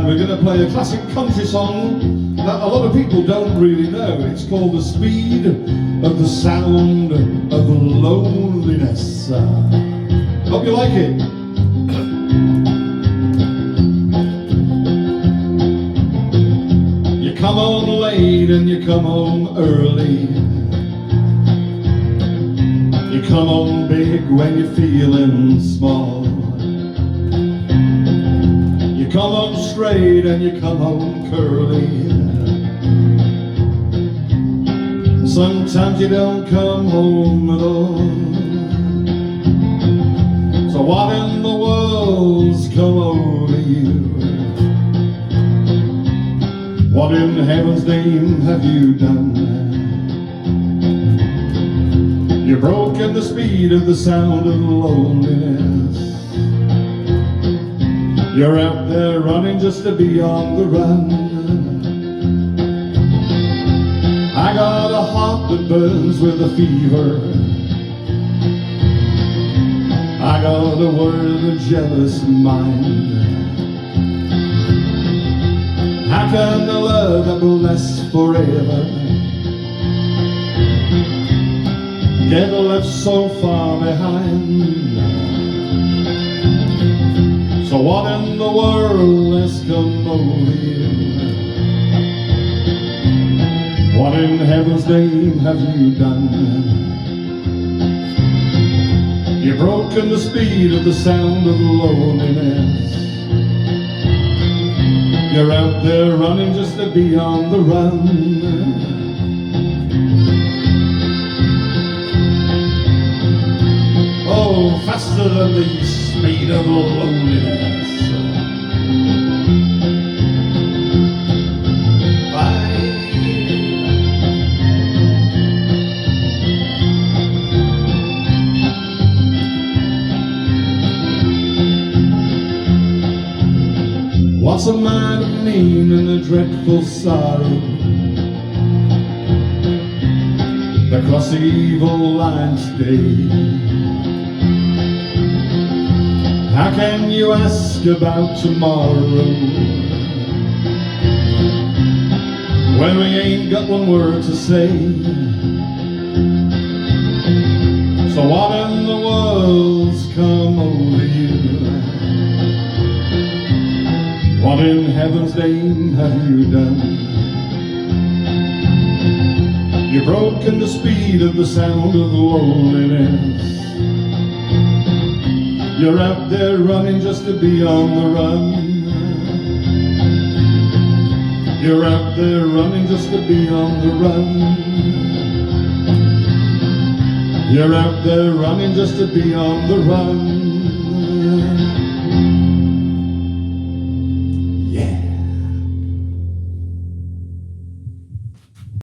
And we're going to play a classic country song that a lot of people don't really know. It's called The Speed of the Sound of Loneliness. Hope you like it. You come home late and you come home early. You come home big when you're feeling small. You come home straight and you come home curly. Sometimes you don't come home at all. So what in the world's come over you? What in heaven's name have you done? You've broken the speed of the sound of loneliness. You're out there running just to be on the run. I got a heart that burns with a fever. I got a world of jealous mind. How can the love that will last forever get left so far behind? So what in the world has come over you? What in heaven's name have you done? You've broken the speed of the sound of loneliness. You're out there running just to be on the run. Oh, faster than the speed of loneliness. What's a man mean in a dreadful sorrow that cross the evil line today? How can you ask about tomorrow when we ain't got one word to say? So what in the world's come over you? What in heaven's name have you done? You've broken the speed of the sound of loneliness. You're out there running just to be on the run. You're out there running just to be on the run. You're out there running just to be on the run.